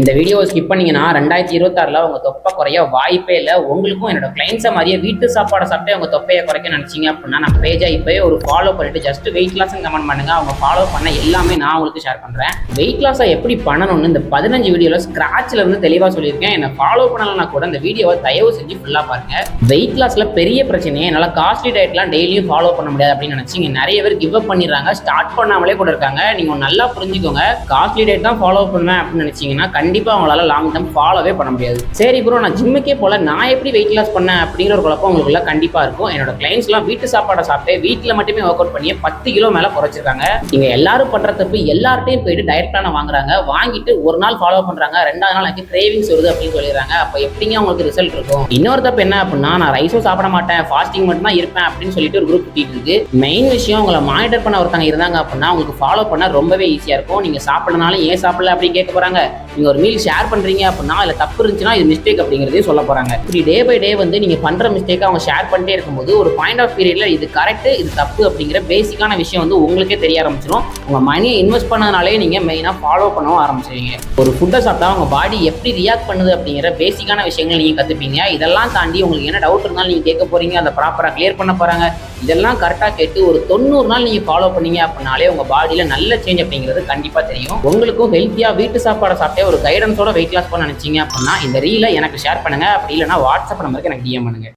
இந்த வீடியோவை ஸ்கிப் பண்ணீங்கன்னா 2026 உங்க தொப்பை குறைய வாய்ப்பே இல்லை. உங்களுக்கும் என்னோட கிளைண்ட்ஸை மாதிரியே வீட்டு சாப்பாடை சாப்பிட்டு உங்க தொப்பையை குறைக்க நினைச்சீங்க அப்படின்னா நம்ம பேஜை இப்போயே ஒரு ஃபாலோ பண்ணிட்டு ஜஸ்ட் வெயிட் லாஸ் கமெண்ட் பண்ணுங்க. அவங்க ஃபாலோ பண்ண எல்லாமே நான் உங்களுக்கு ஷேர் பண்றேன். வெயிட் லாஸை எப்படி பண்ணணும்னு இந்த 15 வீடியோல ஸ்கிராட்ச்ல இருந்து தெளிவாக சொல்லியிருக்கேன். என்ன ஃபாலோ பண்ணலன்னா கூட இந்த வீடியோவை தயவு செஞ்சு ஃபுல்லா பாருங்க. வெயிட் லாஸ்ல பெரிய பிரச்சனையே என்னால் காஸ்ட்லி டயட்லாம் டெய்லியும் ஃபாலோ பண்ண முடியாது அப்படின்னு நினைச்சிங்க நிறைய பேர் கிவ் அப் பண்ணிடுறாங்க. ஸ்டார்ட் பண்ணாமலே கூட இருக்காங்க. நீங்க நல்லா புரிஞ்சுக்கோங்க. காஸ்ட்லி டயட் தான் ஃபாலோ பண்ணுவேன் அப்படின்னு நினைச்சீங்கன்னா கண்டிப்பா அவங்களால லாங் டர்ம் ஃபாலோவே பண்ண முடியாது. சரி ப்ரோ, நான் ஜிம்முக்கே போல நான் எப்படி வெயிட் லாஸ் பண்ணேன் அப்படிங்கிற ஒரு குழப்பம் உங்களுக்குள்ள கண்டிப்பா இருக்கும். என்னோட கிளைண்ட்ஸ்லாம் வீட்டு சாப்பாடை சாப்பிட்டு வீட்டில் மட்டுமே ஒர்க் அவுட் பண்ணி 10 கிலோ மேல குறைச்சிருக்காங்க. நீங்க எல்லாரும் பண்ற தப்பு எல்லார்ட்டையும் போயிட்டு டயட் பிளான வாங்குறாங்க. வாங்கிட்டு ஒரு நாள் ஃபாலோ பண்றாங்க, 2வது நாள் எனக்கு கிரேவிங்ஸ் வருது அப்படின்னு சொல்லிடுறாங்க. அப்ப எப்படிங்க உங்களுக்கு ரிசல்ட் இருக்கும்? இன்னொரு தப்பு என்ன அப்படின்னா, நான் ரைஸும் சாப்பிட மாட்டேன், ஃபாஸ்டிங் மட்டும் தான் இருப்பேன் அப்படின்னு சொல்லிட்டு ஒரு குரூப் சுத்திட்டு இருக்கு. மெயின் விஷயம், உங்களை மானிட்டர் பண்ண ஒருத்தங்க இருந்தாங்க அப்படின்னா உங்களுக்கு ஃபாலோ பண்ண ரொம்பவே ஈஸியா இருக்கும். நீங்க சாப்பிடனாலும் ஏன் சாப்பிடல அப்படின்னு கேட்க போறாங்க. நீங்க ஒரு மீல் ஷேர் பண்றீங்க அப்படின்னா இல்ல தப்பு இருந்துச்சுன்னா இது மிஸ்டேக் அப்படிங்கிறதே சொல்ல போறாங்க. இப்படி டே பை டே வந்து நீங்க பண்ற மிஸ்டேக் அவங்க ஷேர் பண்ணிட்டே இருக்கும்போது ஒரு பாயிண்ட் ஆஃப் பீரியட்ல இது கரெக்ட் இது தப்பு அப்படிங்கிற பேசிக்கான விஷயம் வந்து உங்களுக்கே தெரிய ஆரம்பிச்சிடும். உங்க மணியை இன்வெஸ்ட் பண்ணதுனாலே நீங்க மெயினா ஃபாலோ பண்ணவும் ஆரம்பிச்சிருவீங்க. ஒரு ஃபுட்டை சாப்பிட்டா உங்க பாடி எப்படி ரியாக்ட் பண்ணுது அப்படிங்கிற பேசிக்கான விஷயங்கள் நீங்க கத்துப்பீங்க. இதெல்லாம் தாண்டி உங்களுக்கு என்ன டவுட் இருந்தாலும் நீங்க கேட்க போறீங்க, அதை ப்ராப்பரா கிளியர் பண்ண போறாங்க. இதெல்லாம் கரெக்டா கேட்டு ஒரு 90 நாள் நீங்க ஃபாலோ பண்ணீங்க அப்படின்னாலே உங்க பாடியில நல்ல சேஞ்ச் அப்படிங்கிறது கண்டிப்பா தெரியும். உங்களுக்கும் ஹெல்த்தியா வீட்டு சாப்பாடை சாப்பிட்டே ஒரு கைடன்ஸோட வெயிட் லாஸ் பண்ண நினைச்சீங்க அப்படின்னா இந்த ரீலை எனக்கு ஷேர் பண்ணுங்க. அப்படி இல்லைன்னா வாட்ஸ்அப் நம்பருக்கு எனக்கு DM பண்ணுங்க.